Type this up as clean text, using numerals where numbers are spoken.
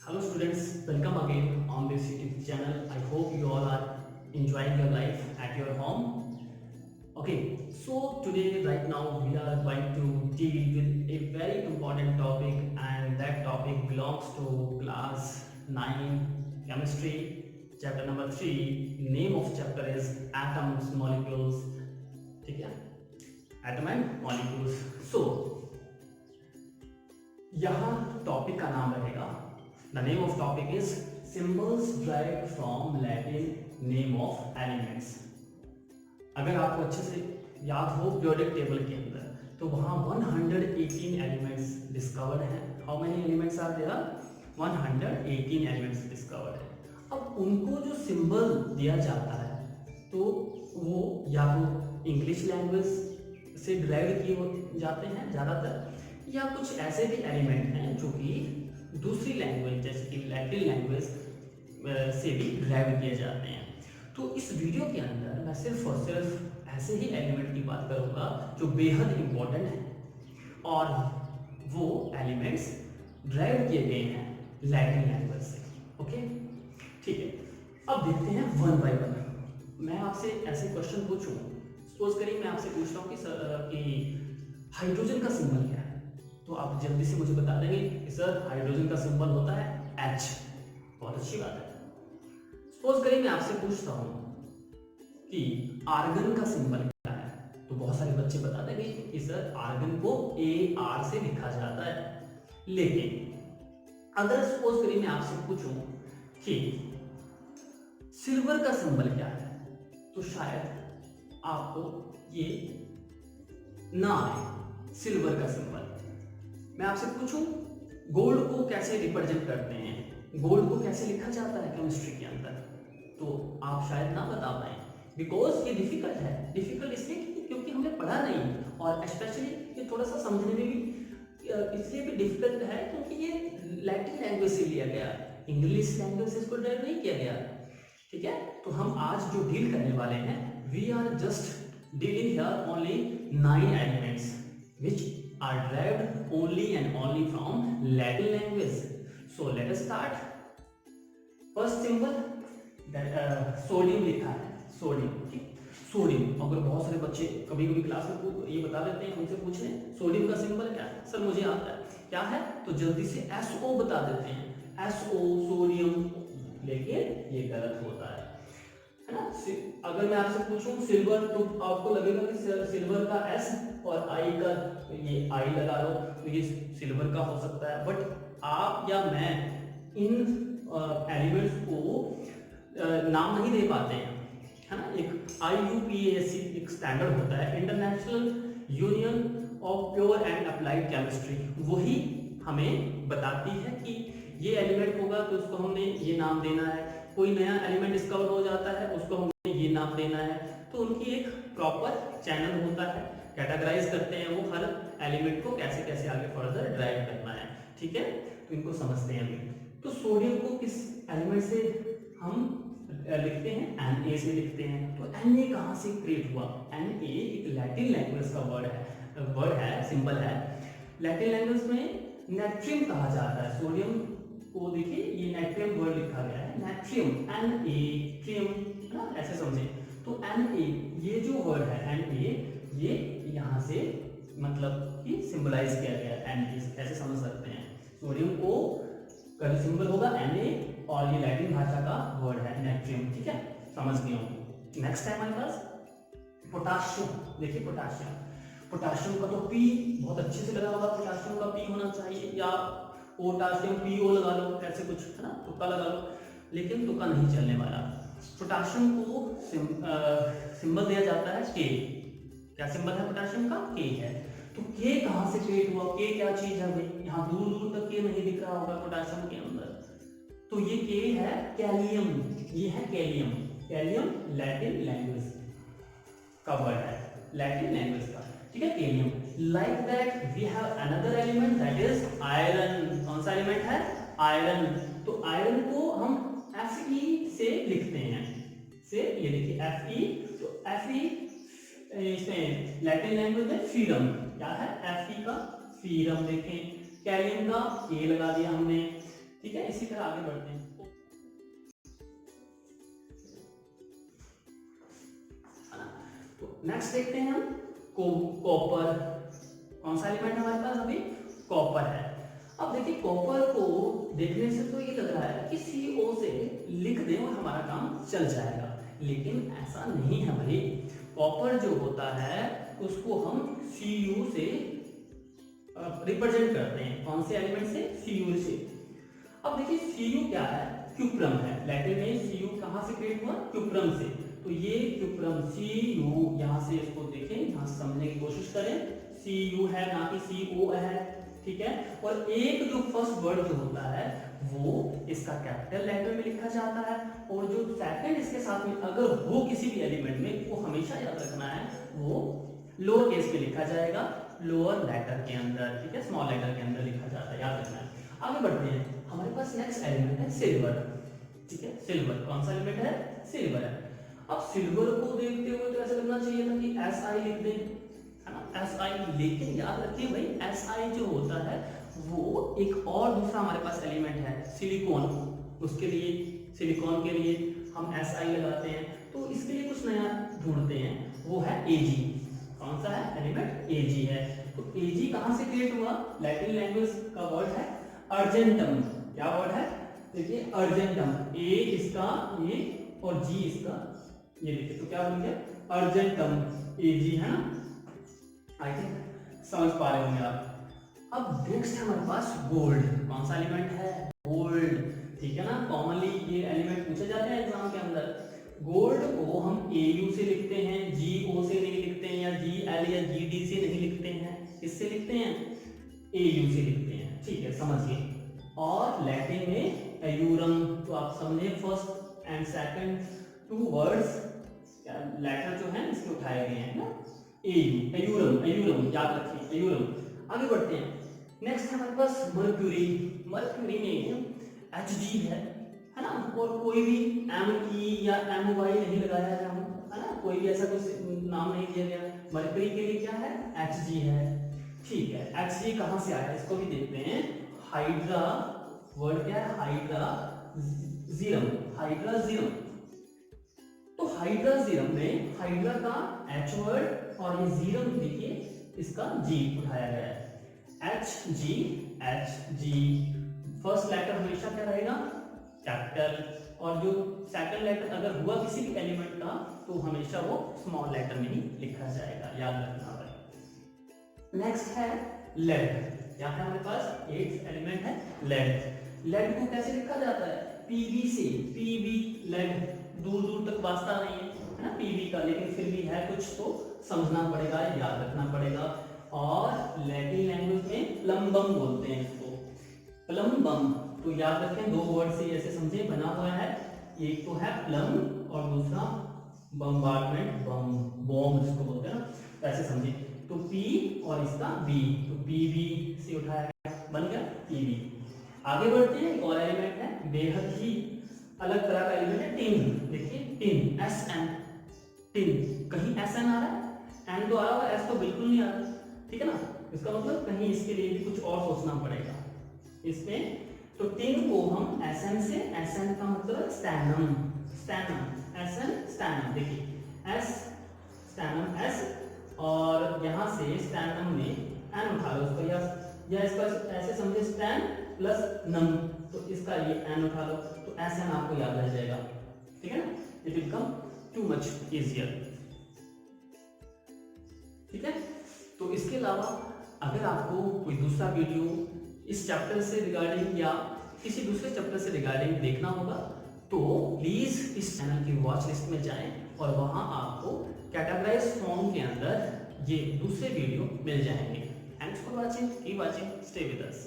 Hello students, welcome again on this YouTube channel. I hope you all are enjoying your life at your home. Okay, so today right now we are going to deal with a very important topic, and that topic belongs to class 9 chemistry chapter number 3. Name of chapter is atoms, molecules. ठीक है, atom and molecules. So यहाँ topic का नाम रहेगा, the name of topic is symbols derived from Latin name of elements. अगर आपको अच्छे से याद हो पीरियोडिक टेबल के अंदर, तो वहाँ 118 एलिमेंट्स डिस्कवर्ड हैं। How many elements are there? 118 elements discovered है। अब उनको जो सिंबल दिया जाता है, तो वो या तो इंग्लिश लैंग्वेज से ड्राइव किए जाते हैं ज़्यादातर, या कुछ ऐसे भी एलिमेंट हैं जो कि दूसरी लैंग्वेज जैसे कि लैटिन लैंग्वेज से भी ड्राइव किए जाते हैं। तो इस वीडियो के अंदर मैं सिर्फ और सिर्फ ऐसे ही एलिमेंट की बात करूंगा जो बेहद इंपॉर्टेंट हैं, और वो एलिमेंट्स ड्राइव किए गए हैं लैटिन लैंग्वेज से। ओके, ठीक है। अब देखते हैं वन बाय वन। मैं आपसे ऐसे क्वेश्चन पूछूं, सपोज करिए मैं आपसे पूछता हूँ कि हाइड्रोजन का सिंबल क्या है, तो आप जल्दी से मुझे बता देंगे कि सर हाइड्रोजन का सिंबल होता है H। बहुत अच्छी बात है। सपोज करिए मैं आपसे पूछता हूं कि आर्गन का सिंबल क्या है, तो बहुत सारे बच्चे बता देंगे कि सर आर्गन को AR से लिखा जाता है। लेकिन अगर सपोज करिए मैं आपसे पूछूं कि सिल्वर का सिंबल क्या है, तो शायद आपको ये ना आए सिल्वर का सिंबल। मैं आपसे पूछूं गोल्ड को कैसे रिप्रेजेंट करते हैं, गोल्ड को कैसे लिखा जाता है केमिस्ट्री के अंदर, तो आप शायद ना बता पाए, बिकॉज ये डिफिकल्ट है। डिफिकल्ट इसलिए क्योंकि हमने पढ़ा नहीं, और स्पेशली ये थोड़ा सा समझने में भी इसलिए भी डिफिकल्ट है क्योंकि ये लैटिन लैंग्वेज से लिया गया, इंग्लिश लैंग्वेज से इसको ड्राइव नहीं किया गया। ठीक है, तो हम आज जो डील करने वाले हैं, we are just dealing here only 9 elements which are derived only and only from Latin language. So let us start. First symbol that sodium लिखा है, सोडियम। ठीक, सोडियम। अगर बहुत सारे बच्चे कभी कभी क्लास में ये बता देते हैं, हमसे पूछ रहे हैं सोडियम का सिंबल क्या है, सर मुझे आता है, क्या है, तो जल्दी से SO बता देते हैं, SO सोडियम, लेकिन ये गलत होता है ना। अगर मैं आपसे पूछूं सिल्वर, तो आपको लगेगा कि सिल्वर का S और I का ये I लगा लो तो ये सिल्वर का हो सकता है, बट आप या मैं इन एलिमेंट्स को नाम नहीं दे पाते हैं, है ना। एक IUPAC एक स्टैंडर्ड होता है, international union of pure and applied chemistry, वही हमें बताती है कि ये एलिमेंट होगा तो उसको हमने ये नाम देना है, कोई नया एलिमेंट डिस्कवर हो जाता है उसको हमने ये नाम देना है। तो उनकी एक प्रॉपर चैनल होता है, कैटेगराइज करते हैं वो हर एलिमेंट को कैसे कैसे आगे फर्दर ड्राइव करना है। ठीक है, तो इनको समझते हैं अभी। तो सोडियम को किस एलिमेंट से हम लिखते हैं? Na से लिखते हैं। तो Na कहाँ से क्रिएट हुआ? Na एक लैटिन लैंग्वेज का वर्ड है, सिंबल है। लैटिन लैंग्वेज में नेट्रियम कहा जाता है सोडियम को। देखिए ये नेट्रियम वर्ड लिखा गया है, नेट्रियम, ट्रियम, है ना, ऐसे समझे। तो Na ये जो वर्ड है Na, ये यहाँ से मतलब कि सिंबलाइज किया गया है Na, ऐसे समझ सकते हैं। सोडियम को का जो सिंबल होगा Na, और ये लैटिन भाषा का वर्ड है नेट्रियम। ठीक है, समझ गए हो। नेक्स्ट है हमारे पास पोटाशियम। देखिए पोटाशियम, पोटाशियम का तो P बहुत अच्छे से लगा होगा, पोटाशियम का P होना चाहिए, या पोटाशियम PO लगा लो, ऐसे कुछ, है ना, तुक्का लगा लो, लेकिन तुक्का नहीं चलने वाला। पोटाशियम को सिंबल दिया जाता है K। क्या सिंबल है पोटाशियम का? K है। तो K कहाँ से क्रिएट हुआ? K क्या चीज है भाई? यहाँ दूर दूर तक K नहीं दिख रहा होगा पोटाशियम के अंदर, तो ये K है कैलियम, ये है कैलियम। कैलियम लैटिन लैंग्वेज का वर्ड है, लैटिन लैंग्वेज का। ठीक है, kalium. Like that we have another element that is iron. कौन सा एलिमेंट है? आयरन। तो आयरन को हम Fe से लिखते हैं, से ये देखिए Fe, तो Fe इसमें लैटिन लैंग्वेज में फ्रीडम, क्या है? Fe का फ्रीडम। देखें कैलियम का K लगा दिया हमने, ठीक है, इसी तरह आगे बढ़ते हैं। तो नेक्स्ट देखते हैं हम कॉपर। कौन सा एलिमेंट हमारे पास अभी? कॉपर है। अब देखिए कॉपर को देखने से तो ये लग रहा है कि CO से लिख दें और हमारा काम चल जाएगा, लेकिन ऐसा नहीं है भाई। कॉपर जो होता है उसको हम Cu से रिप्रेजेंट करते हैं। कौन से एलिमेंट से? Cu से। अब देखिए Cu क्या है? क्यूप्रम है। लैटिन में Cu कहां से क्रिएट हुआ? क्यूप्रम से। तो ये क्यूप्रम Cu, यहां से इसको देखें, यहां से समझने की कोशिश करें। Cu है ना कि CO है, ठीक है। और एक जो फर्स्ट वर्ड जो होता है वो इसका कैपिटल लेटर में लिखा जाता है, और जो सेकंड इसके साथ में अगर हो किसी भी एलिमेंट में, वो हमेशा याद रखना है वो लोअर केस में लिखा जाएगा, लोअर लेटर के अंदर, ठीक है, स्मॉल लेटर के अंदर लिखा जाता है, याद रखना है। आगे बढ़ते हैं। हमारे पास नेक्स्ट एलिमेंट है सिल्वर, ठीक है। सिल्वर कौन सा एलिमेंट है? सिल्वर है। अब सिल्वर को देखते हुए तो ऐसा करना चाहिए था कि SI लिख दें, है ना, SI। लेकिन याद रखिए भाई, SI जो होता है वो एक और दूसरा हमारे पास एलिमेंट है सिलिकॉन। उसके लिए, सिलिकॉन के लिए हम SI लगाते हैं। तो इसके लिए कुछ नया ढूंढते हैं, वो है Ag। कौन सा है एलिमेंट? Ag है। तो Ag कहां से क्रिएट हुआ? लैटिन लैंग्वेज का वर्ड है अर्जेंटम। क्या वर्ड है? देखिए अर्जेंटम। A इसका ये और G इसका ये, देखिए तो क्या बन गया? अर्जेंटम Ag, है ना। आई थिंक समझ पा रहे होंगे आप। अब नेक्स्ट है हमारे पास गोल्ड। कौन सा एलिमेंट है? गोल्ड, ठीक है ना। कॉमनली ये एलिमेंट पूछे जाते हैं एग्जाम के अंदर। गोल्ड को हम Au से लिखते हैं, Go से नहीं लिखते हैं, या Gl या Gd से नहीं लिखते हैं। किससे लिखते हैं? Au से लिखते हैं, ठीक है, समझिए। और लैटिन में एयूरम, तो आप समझे first and second two words letter जो है इसके उठाए गए हैं ना। एयूरम, एयूरम याद रखिए, एयूरम। आगे बढ़ते हैं। नेक्स्ट है हमारे पास मर्क्यूरी। मर्क्यूरी में Hg है ना, और कोई भी Me या My नहीं लगाया है, है ना, कोई भी ऐसा कुछ नाम नहीं दिया गया। मर्क्यूरी के लिए क्या है? Hg है, ठीक है। Hg कहां से आया इसको भी देखते हैं। हाइड्रा, वर्ड क्या है? हाइड्राजीरम, हाइड्राजीरम। तो हाइड्राजीरम में हाइड्रा का H वर्ड और ये जीरम देखिए इसका G उठाया गया है। Hg। फर्स्ट लेटर हमेशा क्या रहेगा? कैपिटल, और जो सेकंड लेटर अगर हुआ किसी भी एलिमेंट का तो हमेशा वो स्मॉल लेटर में ही लिखा जाएगा, याद रखना भाई। नेक्स्ट है लेड। यहाँ पे हमारे पास 8th एलिमेंट है लेड। लेड को कैसे लिखा जाता है? Pb से। Pb लेड, दूर दूर तक वास्ता नहीं है ना Pb का, लेकिन फिर भी है कुछ तो समझना पड़ेगा, याद रखना पड़ेगा। और लैटिन लैंग्वेज में प्लम्बम बोलते हैं इसको, प्लम्बम। तो याद रखें, दो वर्ड से ऐसे समझे बना हुआ है, एक तो है प्लम और दूसरा बम्बार्डमेंट, बॉम्ब जिसको बोलते हैं ना, तो ऐसे समझे। तो P और इसका B, तो Pb से उठाया गया, बन गया Pb। आगे बढ़ते हैं। एक और एलिमेंट है बेहद ही अलग तरह का एलिमेंट है टिन। देखिए टिन, Sn, टिन। कहीं Sn आ रहा है? N तो आ रहा है, S तो बिल्कुल नहीं आ रहा, ठीक है ना। इसका मतलब कहीं इसके लिए भी कुछ और सोचना पड़ेगा इसमें। तो टिन को हम Sn से, Sn का मतलब स्टैनम, स्टैनम, Sn स्टैनम। देखिए S स्टैनम S, और यहाँ से स्टैनम में N उठा लो उसको, या इसका ऐसे समझे स्टैन प्लस नम, तो इसका ये N उठा लो, तो Sn आपको याद रह जाएगा, ठीक है ना। It will become too much easier, ठीक है। तो इसके अलावा अगर आपको कोई दूसरा वीडियो इस चैप्टर से रिगार्डिंग या किसी दूसरे चैप्टर से रिगार्डिंग देखना होगा तो प्लीज इस चैनल की वॉच लिस्ट में जाएं, और वहां आपको कैटेगराइज फॉर्म के अंदर ये दूसरे वीडियो मिल जाएंगे। Thanks for watching, keep watching, stay with us.